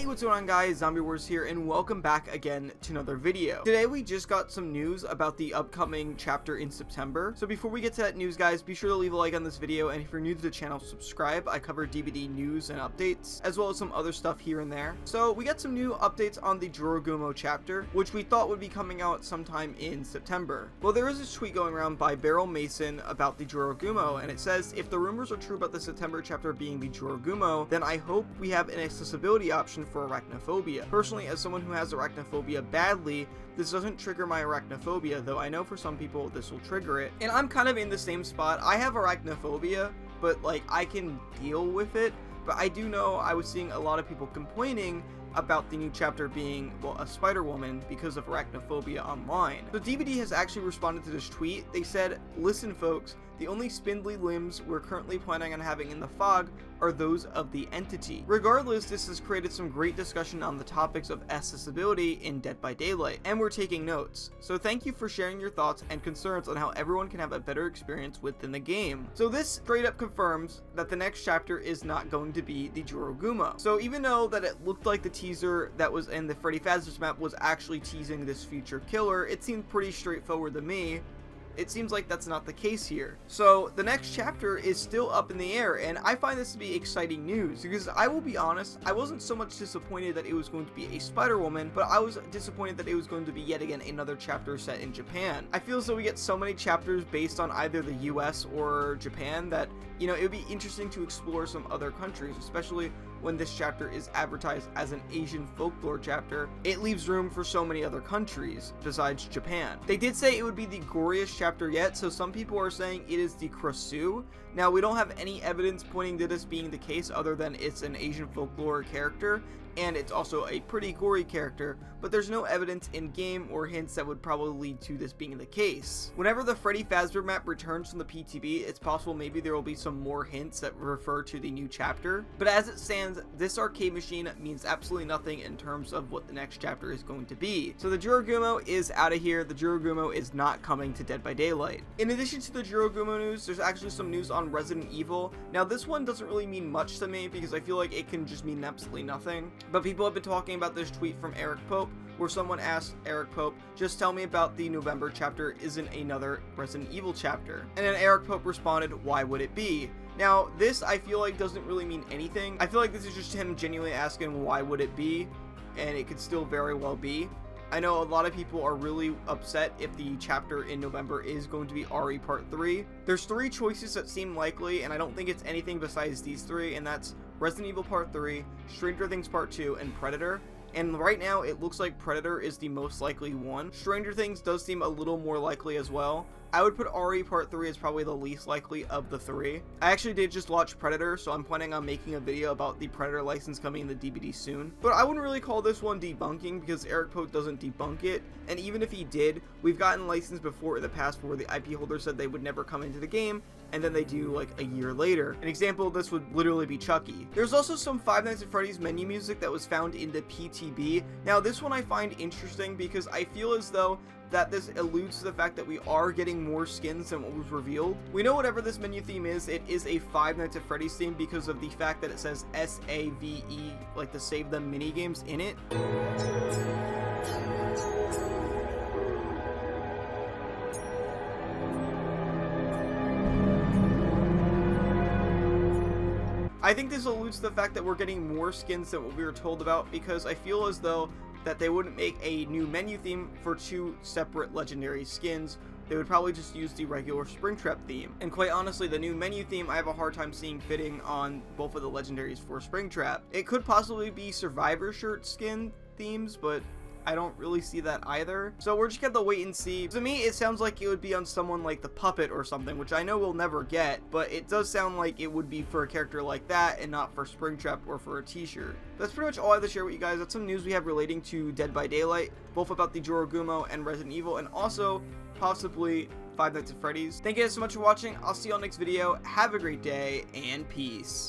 what's going on guys, Zombie Wars here, and welcome back again to another video. Today we just got some news about the upcoming chapter in September. So before we get to that news guys, be sure to leave a like on this video, and if you're new to the channel, subscribe. I cover DBD news and updates, as well as some other stuff here and there. So we got some new updates on the Jurogumo chapter, which we thought would be coming out sometime in September. Well, there is this tweet going around by Beryl Mason about the Jurogumo, and it says, if the rumors are true about the September chapter being the Jurogumo, then I hope we have an accessibility option for arachnophobia. Personally, as someone who has arachnophobia badly, this doesn't trigger my arachnophobia, though I know for some people this will trigger it. And I'm kind of in the same spot. I have arachnophobia, but like I can deal with it. But I do know I was seeing a lot of people complaining about the new chapter being, well, a spider woman because of arachnophobia online. So DBD has actually responded to this tweet. They said, listen folks, the only spindly limbs we're currently planning on having in the fog are those of the entity. Regardless, this has created some great discussion on the topics of accessibility in Dead by Daylight, and we're taking notes. So thank you for sharing your thoughts and concerns on how everyone can have a better experience within the game. So this straight up confirms that the next chapter is not going to be the Jurogumo. So even though that it looked like the teaser that was in the Freddy Fazbear map was actually teasing this future killer, it seemed pretty straightforward to me. It seems like that's not the case here. So the next chapter is still up in the air, and I find this to be exciting news because I will be honest, I wasn't so much disappointed that it was going to be a Spider-Woman, but I was disappointed that it was going to be yet again another chapter set in Japan. I feel as though we get so many chapters based on either the US or Japan that, you know, it would be interesting to explore some other countries, especially when this chapter is advertised as an Asian folklore chapter. It leaves room for so many other countries besides Japan. They did say it would be the goriest chapter yet, so some people are saying it is the Krasu. Now, we don't have any evidence pointing to this being the case other than it's an Asian folklore character, and it's also a pretty gory character, but there's no evidence in game or hints that would probably lead to this being the case. Whenever the Freddy Fazbear map returns from the PTB, it's possible maybe there will be some more hints that refer to the new chapter, but as it stands, this arcade machine means absolutely nothing in terms of what the next chapter is going to be. So the Jurogumo is out of here. The Jurogumo is not coming to Dead by Daylight. In addition to the Jurogumo news, there's actually some news on Resident Evil. Now this one doesn't really mean much to me because I feel like it can just mean absolutely nothing, but people have been talking about this tweet from Eric Pope, where someone asked Eric Pope, just tell me about the November chapter isn't another Resident Evil chapter. And then Eric Pope responded, why would it be? Now, this I feel like doesn't really mean anything. I feel like this is just him genuinely asking why would it be, and it could still very well be. I know a lot of people are really upset if the chapter in November is going to be RE Part 3. There's 3 choices that seem likely, and I don't think it's anything besides these 3, and that's Resident Evil Part 3, Stranger Things Part 2, and Predator. And right now, it looks like Predator is the most likely one. Stranger Things does seem a little more likely as well. I would put RE Part 3 as probably the least likely of the 3. I actually did just watch Predator, so I'm planning on making a video about the Predator license coming in the DBD soon. But I wouldn't really call this one debunking because Eric Pope doesn't debunk it. And even if he did, we've gotten licensed before in the past where the IP holder said they would never come into the game, and then they do like a year later. An example of this would literally be Chucky. There's also some Five Nights at Freddy's menu music that was found in the PTB. Now this one I find interesting because I feel as though that this alludes to the fact that we are getting more skins than what was revealed. We know whatever this menu theme is, it is a Five Nights at Freddy's theme because of the fact that it says SAVE, like the Save Them minigames in it. I think this alludes to the fact that we're getting more skins than what we were told about, because I feel as though that they wouldn't make a new menu theme for 2 separate legendary skins. They would probably just use the regular Springtrap theme. And quite honestly, the new menu theme I have a hard time seeing fitting on both of the legendaries for Springtrap. It could possibly be Survivor shirt skin themes, but I don't really see that either. So we're just gonna have to wait and see. To me, it sounds like it would be on someone like the Puppet or something, which I know we'll never get, but it does sound like it would be for a character like that and not for Springtrap or for a t-shirt. That's pretty much all I have to share with you guys. That's some news we have relating to Dead by Daylight, both about the Jurogumo and Resident Evil, and also possibly Five Nights at Freddy's. Thank you guys so much for watching. I'll see you on the next video. Have a great day, and peace.